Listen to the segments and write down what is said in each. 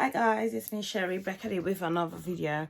Hi guys, it's me Sherrie back at it with another video.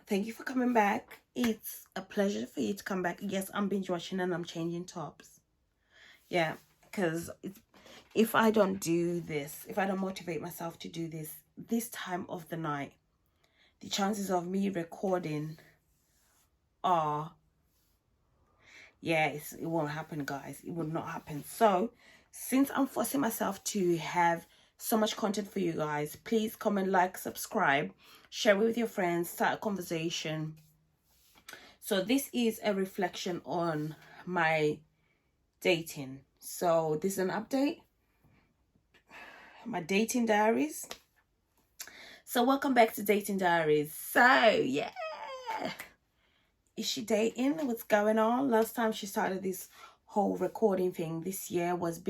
Thank you for coming back. It's a pleasure for you to come back. Yes, I'm binge watching and I'm changing tops. Yeah, because if I don't do this, if I don't motivate myself to do this time of the night, the chances of me recording are, yeah, it won't happen, guys. It will not happen. So since I'm forcing myself to have so much content for you guys, please comment, like, subscribe, share it with your friends, start a conversation. So this is a reflection on my dating. So this is an update, my dating diaries. So welcome back to Dating Diaries. So yeah, is she dating? What's going on? Last time she started this whole recording thing this year was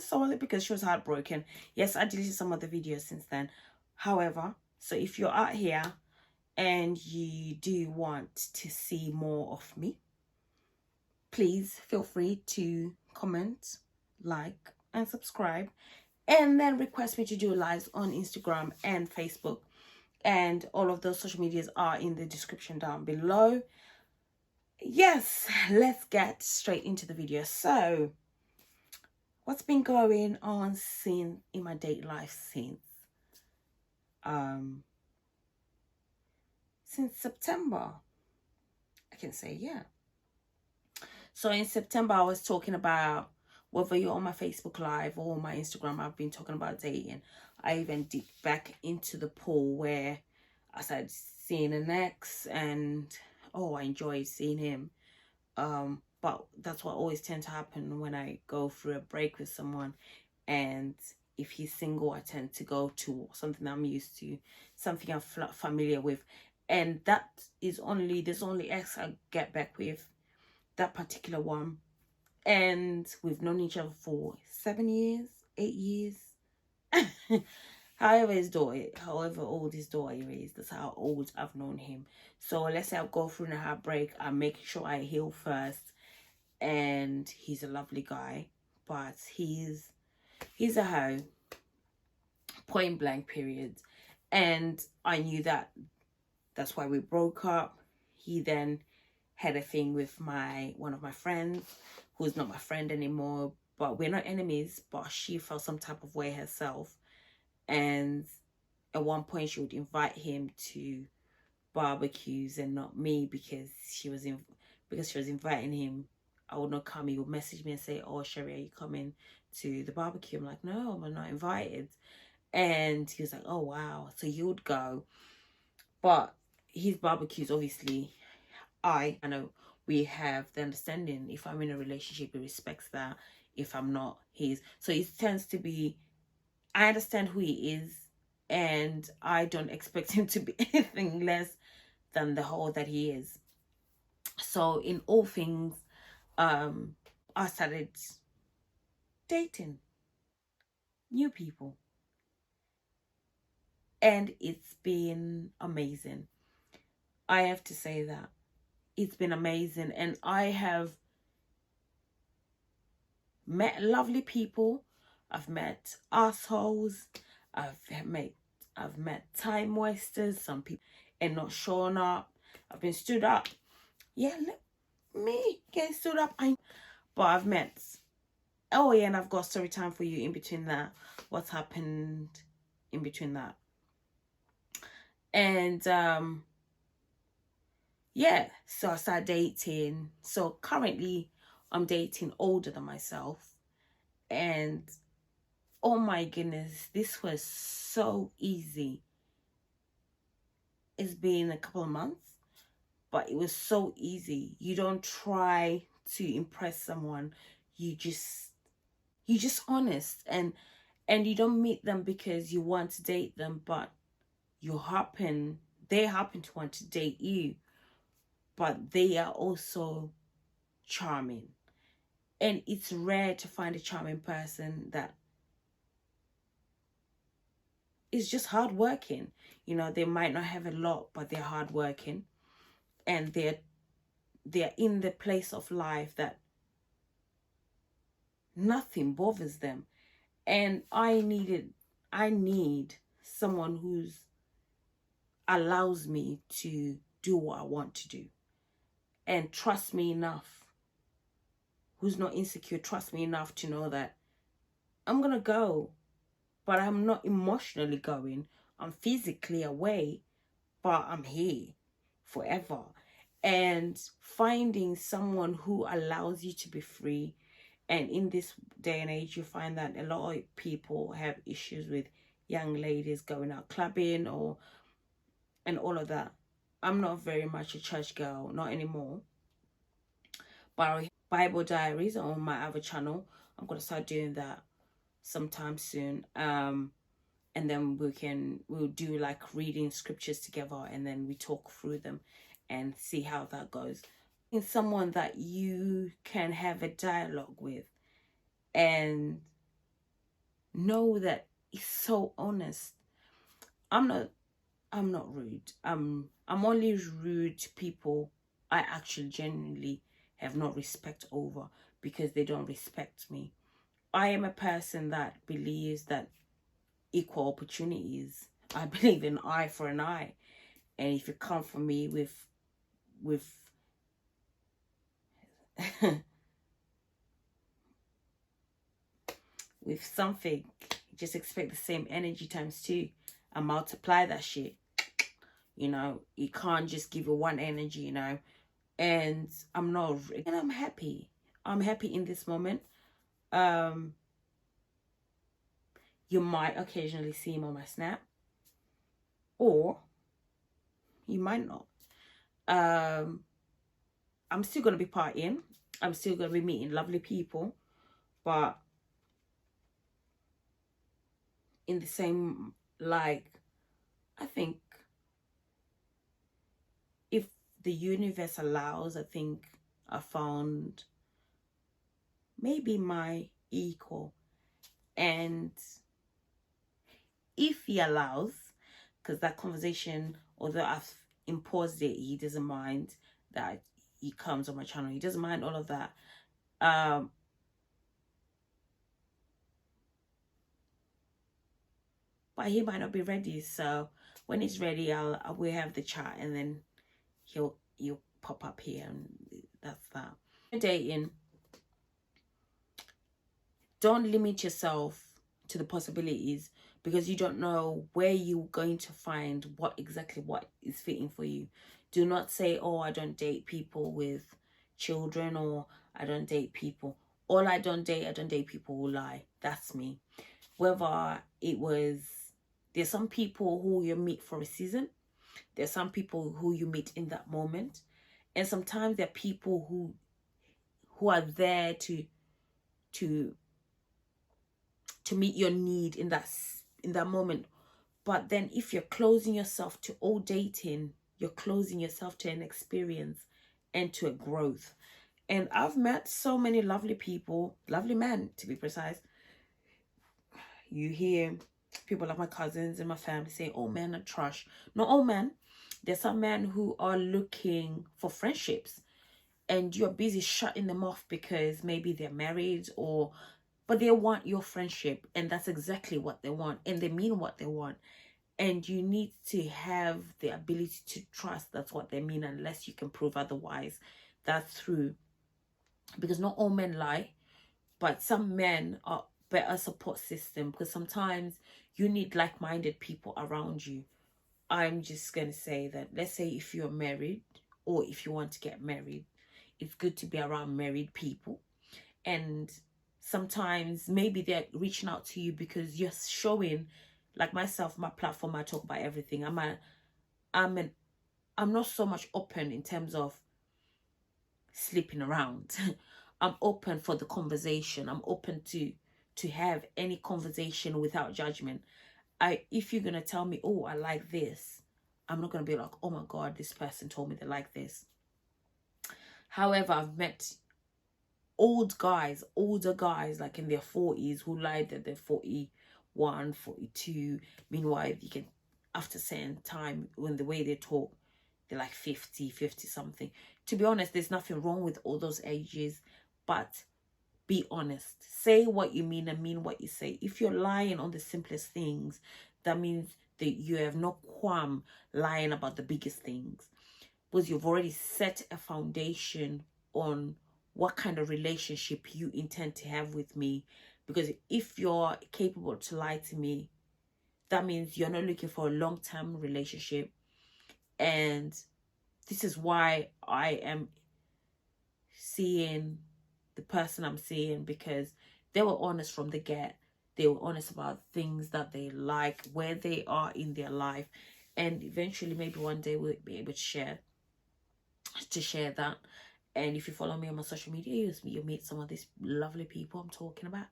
solely because she was heartbroken. Yes, I deleted some of the videos since then. However, so if you're out here and you do want to see more of me, please feel free to comment, like, and subscribe, and then request me to do lives on Instagram and Facebook. And all of those social medias are in the description down below. Yes, let's get straight into the video. So what's been going on in my date life since September, I can say. Yeah, so in September I was talking about, whether you're on my Facebook live or my Instagram, I've been talking about dating. I even dipped back into the pool where I started seeing an ex, and oh, I enjoyed seeing him. But that's what always tends to happen when I go through a break with someone, and if he's single, I tend to go to something I'm used to, something I'm familiar with, and there's only ex I get back with, that particular one, and we've known each other for 7 years, 8 years. However old his daughter is, that's how old I've known him. So let's say I'll go through a heartbreak, I make sure I heal first. And he's a lovely guy, but he's a hoe, point blank, period. And I knew that's why we broke up. He then had a thing with one of my friends, who's not my friend anymore, but we're not enemies, but she felt some type of way herself. And at one point she would invite him to barbecues and not me, because she was inviting him. I would not come. He would message me and say, "Oh, Sherrie, are you coming to the barbecue?" I'm like, "No, I'm not invited." And he was like, "Oh, wow." So he would go. But his barbecues, obviously, I know we have the understanding. If I'm in a relationship, he respects that. If I'm not, so it tends to be, I understand who he is, and I don't expect him to be anything less than the whole that he is. So in all things, I started dating new people, and it's been amazing. I have to say that it's been amazing, and I have met lovely people. I've met assholes. I've met time wasters, some people, and not showing up. I've been stood up. Yeah, me get stood up. But I've met, oh yeah, and I've got story time for you in between that. What's happened in between that. And yeah, so I started dating. So currently I'm dating older than myself, and oh my goodness, this was so easy. It's been a couple of months, but it was so easy. You don't try to impress someone. You just honest, and you don't meet them because you want to date them, but they happen to want to date you, but they are also charming. And it's rare to find a charming person that is just hardworking. You know, they might not have a lot, but they're hardworking, and they're in the place of life that nothing bothers them. And I need someone who's allows me to do what I want to do and trust me enough, who's not insecure, trust me enough to know that I'm gonna go, but I'm not emotionally going. I'm physically away, but I'm here forever. And finding someone who allows you to be free. And in this day and age, you find that a lot of people have issues with young ladies going out clubbing or and all of that. I'm not very much a church girl, not anymore. But I Bible Diaries on my other channel. I'm gonna start doing that sometime soon. And then we'll do like reading scriptures together, and then we talk through them and see how that goes. In someone that you can have a dialogue with and know that it's so honest. I'm not rude. I'm only rude to people I actually genuinely have no respect over because they don't respect me. I am a person that believes that equal opportunities. I believe in eye for an eye. And if you come for me with with something, just expect the same energy times two and multiply that shit. You know, you can't just give it one energy, you know. And I'm happy. I'm happy in this moment. You might occasionally see him on my snap, or you might not. I'm still gonna be partying. I'm still gonna be meeting lovely people, but in the same, like, I think if the universe allows, I think I found maybe my equal. And if he allows, because that conversation, although I've imposed it, he doesn't mind that he comes on my channel. He doesn't mind all of that. But he might not be ready. So when he's ready, we'll have the chat, and then he'll pop up here, and that's that. Dating, don't limit yourself to the possibilities, because you don't know where you're going to find what is fitting for you. Do not say, oh, I don't date people with children, or I don't date people. I don't date people who lie. That's me. Whether it was, there's some people who you meet for a season. There's some people who you meet in that moment. And sometimes there are people who are there to meet your need in that moment. But then if you're closing yourself to all dating, you're closing yourself to an experience and to a growth. And I've met so many lovely people, lovely men to be precise. You hear people like my cousins and my family say, oh, men are trash. Not all men. There's some men who are looking for friendships, and you're busy shutting them off because maybe they're married, but they want your friendship, and that's exactly what they want, and they mean what they want. And you need to have the ability to trust that's what they mean, unless you can prove otherwise. That's true. Because not all men lie, but some men are better support system, because sometimes you need like-minded people around you. I'm just going to say that, let's say if you're married, or if you want to get married, it's good to be around married people. And sometimes maybe they're reaching out to you because you're showing, like myself, my platform, I talk about everything. I'm not so much open in terms of sleeping around. I'm open for the conversation. I'm open to have any conversation without judgment. If you're gonna tell me, oh, I like this, I'm not gonna be like, oh my god, this person told me they like this. However, I've met older guys like in their 40s who lied that they're 41, 42. Meanwhile, you can, after certain time, when the way they talk, they're like 50 something. To be honest, there's nothing wrong with all those ages, but be honest. Say what you mean and mean what you say. If you're lying on the simplest things, that means that you have no qualm lying about the biggest things, because you've already set a foundation on what kind of relationship you intend to have with me. Because if you're capable to lie to me, that means you're not looking for a long-term relationship. And this is why I am seeing the person I'm seeing, because they were honest from the get. They were honest about things that they like, where they are in their life, and eventually maybe one day we'll be able to share that. And if you follow me on my social media, you'll meet some of these lovely people I'm talking about.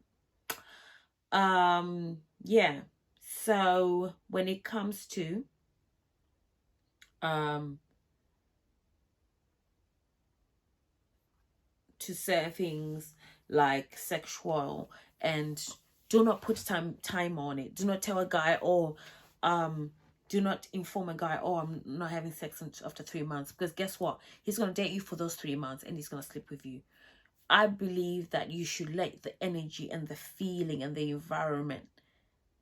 Yeah, so when it comes to certain things like sexual, and do not put time on it. Do not tell a guy, or do not inform a guy, oh, I'm not having sex after 3 months, because guess what, he's going to date you for those 3 months and he's going to sleep with you. I believe that you should let the energy and the feeling and the environment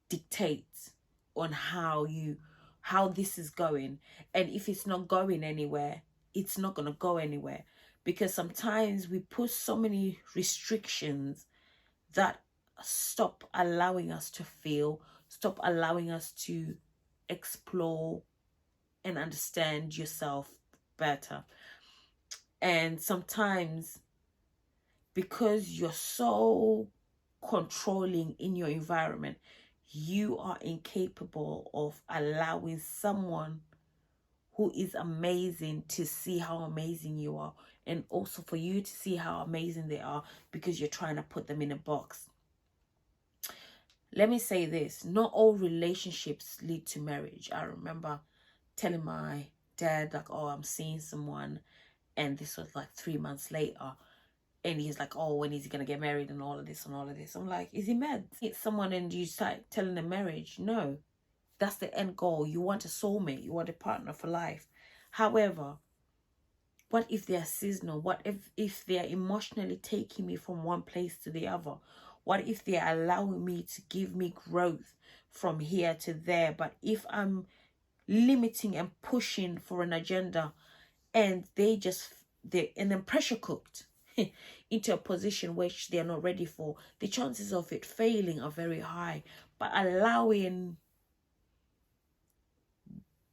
dictate on how this is going. And if it's not going anywhere, it's not going to go anywhere. Because sometimes we put so many restrictions that stop allowing us to feel, stop allowing us to explore and understand yourself better. And sometimes, because you're so controlling in your environment, you are incapable of allowing someone who is amazing to see how amazing you are, and also for you to see how amazing they are, because you're trying to put them in a box. Let me say this, not all relationships lead to marriage. I remember telling my dad, like, oh, I'm seeing someone, and this was like 3 months later, and he's like, oh, when is he gonna get married and all of this and all of this. I'm like, is he mad? It's someone and you start telling them marriage. No, that's the end goal. You want a soulmate, you want a partner for life. However, what if they're seasonal? What if they're emotionally taking me from one place to the other? What if they're allowing me to give me growth from here to there? But if I'm limiting and pushing for an agenda, and they're and then pressure cooked into a position which they're not ready for, the chances of it failing are very high. But allowing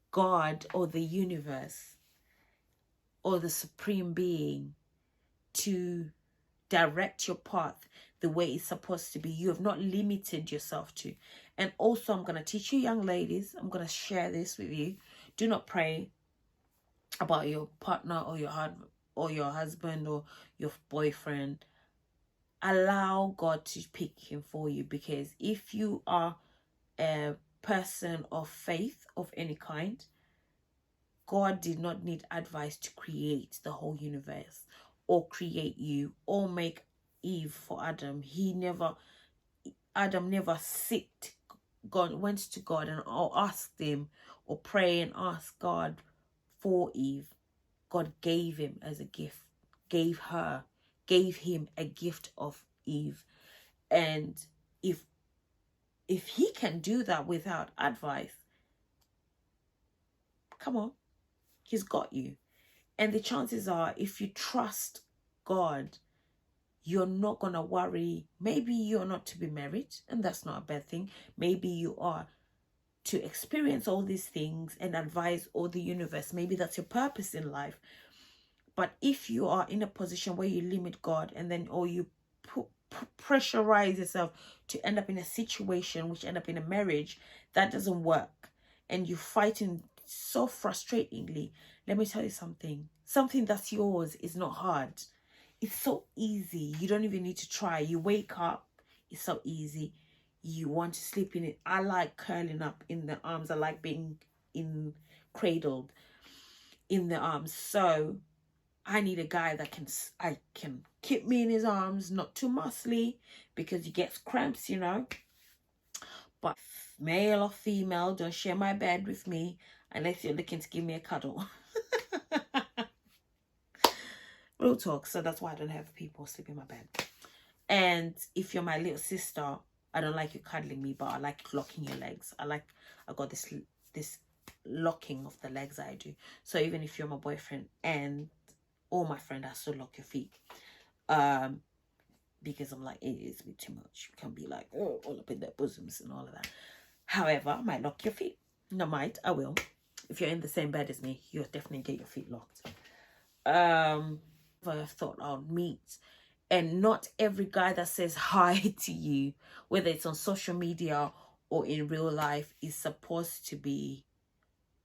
God or the universe or the supreme being to direct your path the way it's supposed to be, you have not limited yourself to. And also, I'm going to teach you young ladies, I'm going to share this with you. Do not pray about your partner or your husband or your boyfriend. Allow God to pick him for you, because if you are a person of faith of any kind, God did not need advice to create the whole universe or create you or make Eve for Adam. Adam never went to God and asked him, or pray and ask God for Eve. God gave him as a gift, gave him a gift of Eve. And if he can do that without advice, come on, he's got you. And the chances are, if you trust God, you're not going to worry. Maybe you're not to be married, and that's not a bad thing. Maybe you are to experience all these things and advise all the universe. Maybe that's your purpose in life. But if you are in a position where you limit God, and then, or you pressurize yourself to end up in a situation which end up in a marriage, that doesn't work, and you're fighting so frustratingly, let me tell you something that's yours is not hard. It's so easy. You don't even need to try. You wake up, it's so easy. You want to sleep in it. I like curling up in the arms. I like being cradled in the arms. So I need a guy that can keep me in his arms, not too muscly, because he gets cramps, you know. But male or female, don't share my bed with me unless you're looking to give me a cuddle. Real talk. So that's why I don't have people sleep in my bed. And if you're my little sister, I don't like you cuddling me, but I like locking your legs. I got this locking of the legs I do. So even if you're my boyfriend and or my friend, I still lock your feet. Because I'm like, it is a bit too much. You can be like, oh, all up in their bosoms and all of that. However, I might lock your feet. No, I will. If you're in the same bed as me, you'll definitely get your feet locked. I thought I'll meet. And not every guy that says hi to you, whether it's on social media or in real life, is supposed to be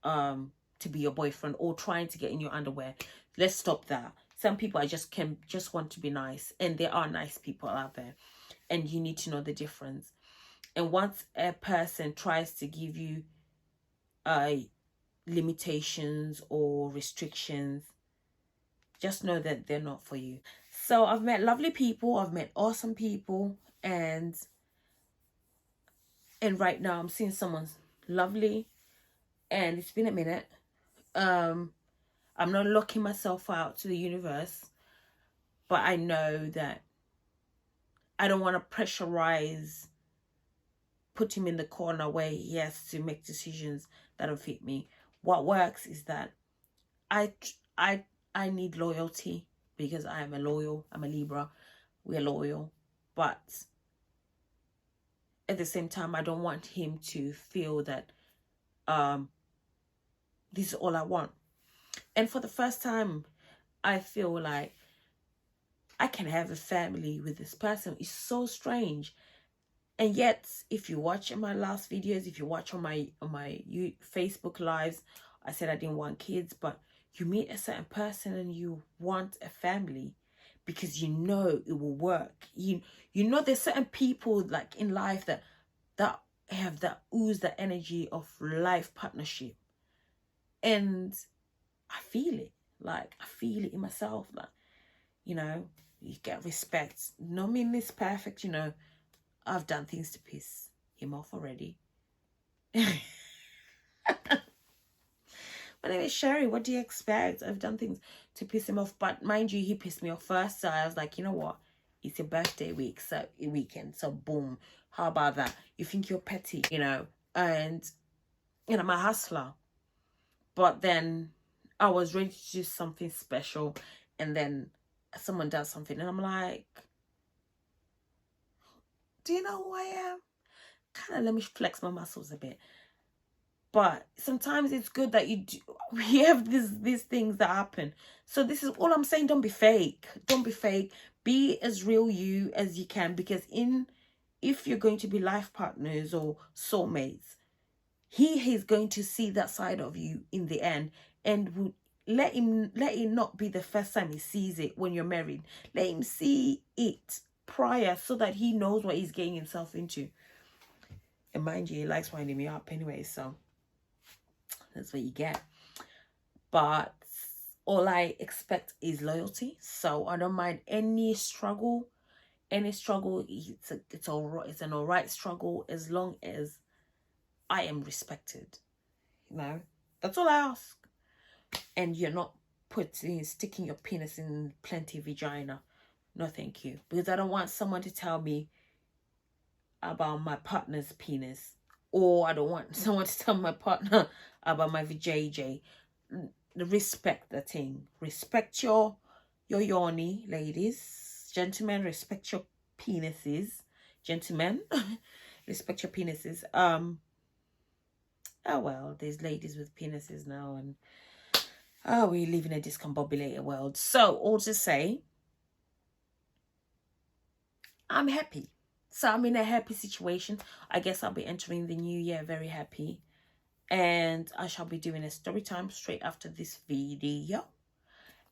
your boyfriend or trying to get in your underwear. Let's stop that. Some people just want to be nice, and there are nice people out there, and you need to know the difference. And once a person tries to give you limitations or restrictions, just know that they're not for you. So I've met lovely people, I've met awesome people, and right now I'm seeing someone lovely, and it's been a minute. I'm not locking myself out to the universe, but I know that I don't want to pressurize, put him in the corner where he has to make decisions that don't fit me. What works is that I need loyalty, because I'm a Libra. We're loyal, but at the same time, I don't want him to feel that this is all I want. And for the first time, I feel like I can have a family with this person. It's so strange. And yet, if you watch my last videos, if you watch on my Facebook lives, I said I didn't want kids, but you meet a certain person and you want a family because you know it will work. You know there's certain people like in life that have that ooze, that energy of life partnership. And I feel it. Like, I feel it in myself. Like, you know, you get respect. No mean it's perfect, you know. I've done things to piss him off already. My name is Sherrie. What do you expect? I've done things to piss him off. But mind you, he pissed me off first. So I was like, you know what? It's your birthday weekend. So boom. How about that? You think you're petty, you know? And, you know, I'm a hustler. But then I was ready to do something special. And then someone does something. And I'm like, do you know who I am? Kind of let me flex my muscles a bit. But sometimes it's good that we have these things that happen. So this is all I'm saying. Don't be fake. Don't be fake. Be as real you as you can. Because if you're going to be life partners or soulmates, he is going to see that side of you in the end. And let it not be the first time he sees it when you're married. Let him see it prior so that he knows what he's getting himself into. And mind you, he likes winding me up anyway, so that's what you get. But all I expect is loyalty. So I don't mind any struggle. Any struggle, it's an alright struggle, as long as I am respected. You know, that's all I ask. And you're not sticking your penis in plenty vagina. No, thank you. Because I don't want someone to tell me about my partner's penis, or I don't want someone to tell my partner about my vajayjay. Respect the thing. Respect your yoni, ladies. Gentlemen, respect your penises. Gentlemen, respect your penises. Oh well, there's ladies with penises now, and we live in a discombobulated world. So all to say, I'm happy. So I'm in a happy situation. I guess I'll be entering the new year very happy. And I shall be doing a story time straight after this video.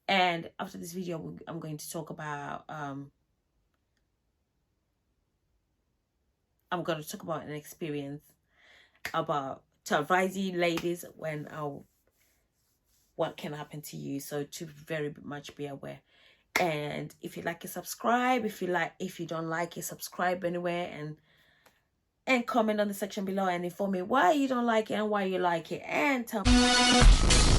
And after this video, I'm going to talk about an experience to advise you ladies what can happen to you. So to very much be aware. And if you like it, subscribe. If you don't like it, subscribe anywhere, and comment on the section below and inform me why you don't like it and why you like it, and tell me